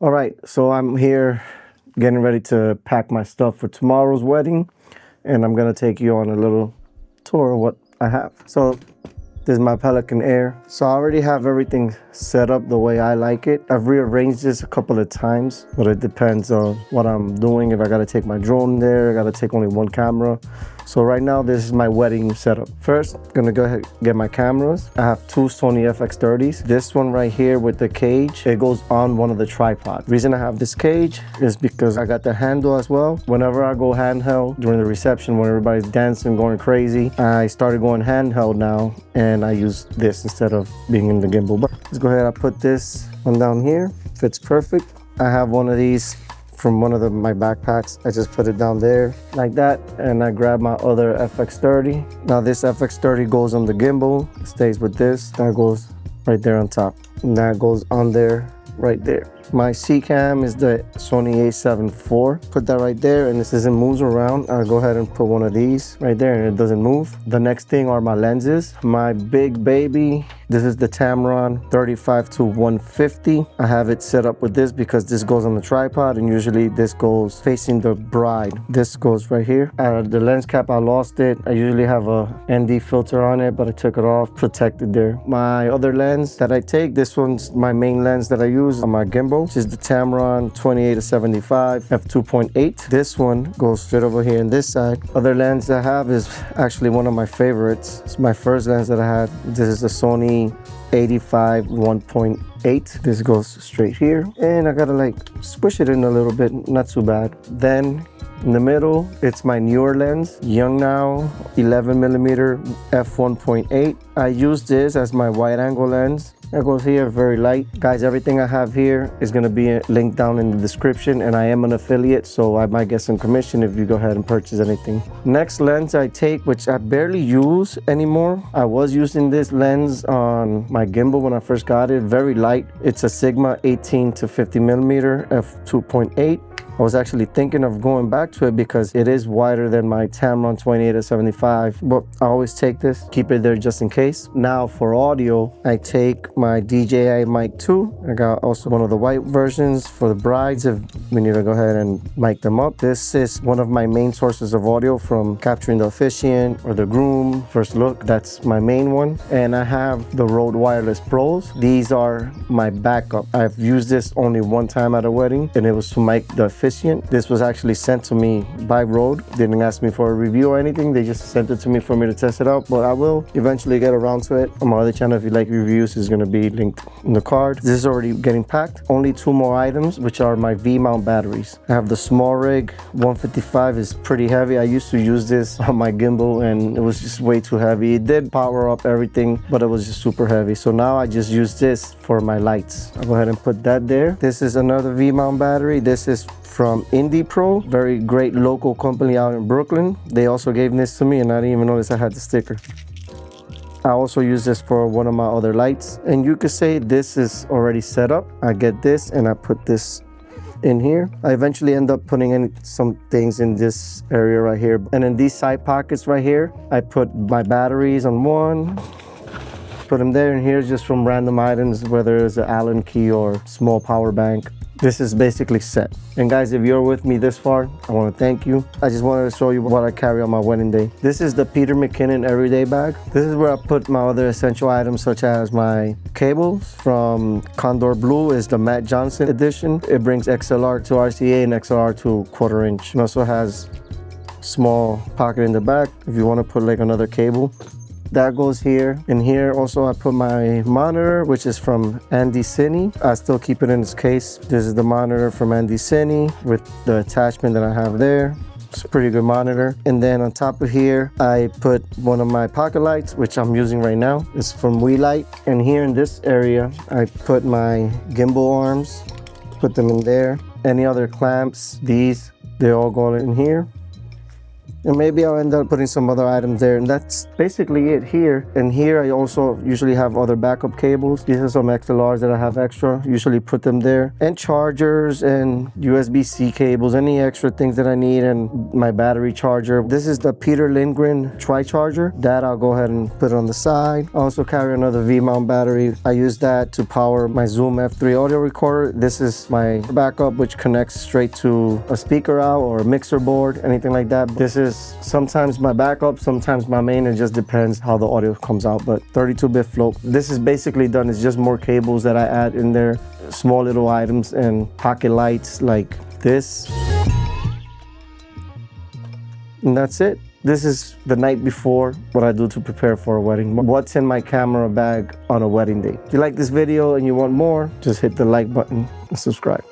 All right, so I'm here getting ready to pack my stuff for tomorrow's wedding, and I'm gonna take you on a little tour of what I have. So this is my Pelican Air. So I already have everything set up the way I like it. I've rearranged this a couple of times, but it depends on what I'm doing. If I gotta take my drone there, I gotta take only one camera. So right now, this is my wedding setup. First, I'm gonna go ahead and get my cameras. I have two Sony FX30s. This one right here with the cage, it goes on one of the tripods. The reason I have this cage is because I got the handle as well. Whenever I go handheld during the reception, when everybody's dancing, going crazy, I started going handheld now, and I use this instead of being in the gimbal. But let's go ahead, I put this one down here, fits perfect. I have one of these from one of my backpacks. I just put it down there like that, and I grab my other FX30. Now this FX30 goes on the gimbal, stays with this, that goes right there on top, and that goes on there right there. My C cam is the Sony A7 IV. Put that right there, and this isn't moves around. I'll go ahead and put one of these right there, and it doesn't move. The next thing are my lenses. My big baby, this is the Tamron 35-150. I have it set up with this because this goes on the tripod, and usually this goes facing the bride. This goes right here. The lens cap, I lost it. I usually have a ND filter on it, but I took it off, protected there. My other lens that I take, this one's my main lens that I use on my gimbal, which is the Tamron 28-75 f2.8. This one goes straight over here on this side. Other lens I have is actually one of my favorites. It's my first lens that I had. This is the Sony 85 1.8. This goes straight here, and I gotta like squish it in a little bit, not too bad. Then in the middle, it's my newer lens, Youngnow 11mm f1.8. I use this as my wide angle lens. That goes here, very light. Guys, everything I have here is gonna be linked down in the description, and I am an affiliate, so I might get some commission if you go ahead and purchase anything. Next lens I take, which I barely use anymore. I was using this lens on my gimbal when I first got it, very light. It's a Sigma 18-50mm f2.8. I was actually thinking of going back to it because it is wider than my Tamron 28-75, but I always take this, keep it there just in case. Now for audio, I take my DJI Mic 2. I got also one of the white versions for the brides if we need to go ahead and mic them up. This is one of my main sources of audio from capturing the officiant or the groom, first look. That's my main one. And I have the Rode Wireless Pros. These are my backup. I've used this only one time at a wedding, and it was to mic the officiant. This was actually sent to me by Rode. Didn't ask me for a review or anything. They just sent it to me for me to test it out, but I will eventually get around to it. On my other channel, if you like reviews, is going to be linked in the card. This is already getting packed. Only two more items, which are my V-mount batteries. I have the Small Rig 155. Is pretty heavy. I used to use this on my gimbal, and it was just way too heavy. It did power up everything, but it was just super heavy. So now I just use this for my lights. I'll go ahead and put that there. This is another V-mount battery. This is from Indie Pro, very great local company out in Brooklyn. They also gave this to me, and I didn't even notice I had the sticker. I also use this for one of my other lights, and you could say this is already set up. I get this and I put this in here. I eventually end up putting in some things in this area right here, and in these side pockets right here, I put my batteries on one, put them there, and here's just from random items, whether it's an Allen key or small power bank. This is basically set. And guys, if you're with me this far, I want to thank you. I just wanted to show you what I carry on my wedding day. This is the Peter McKinnon everyday bag. This is where I put my other essential items, such as my cables from Condor Blue, is the Matt Johnson edition. It brings XLR to RCA and XLR to 1/4 inch. It also has small pocket in the back if you want to put like another cable. That goes here. In here also I put my monitor, which is from Andy Cine. I still keep it in its case. This is the monitor from Andy Cine with the attachment that I have there. It's a pretty good monitor. And then on top of here, I put one of my pocket lights, which I'm using right now. It's from WeLight. And here in this area, I put my gimbal arms, put them in there. Any other clamps, these, they all go in here. And maybe I'll end up putting some other items there, and that's basically it here. And here I also usually have other backup cables. These are some XLRs that I have extra, usually put them there, and chargers and USB-C cables, any extra things that I need, and my battery charger. This is the Peter Lindgren tri-charger that I'll go ahead and put on the side. I also carry another V-mount battery. I use that to power my Zoom F3 audio recorder. This is my backup, which connects straight to a speaker out or a mixer board, anything like that. This is sometimes my backup, sometimes my main. It just depends how the audio comes out. But 32-bit float, this is basically done. It's just more cables that I add in there, small little items and pocket lights like this. And that's it. This is the night before, what I do to prepare for a wedding. What's in my camera bag on a wedding day. If you like this video and you want more, just hit the like button and subscribe.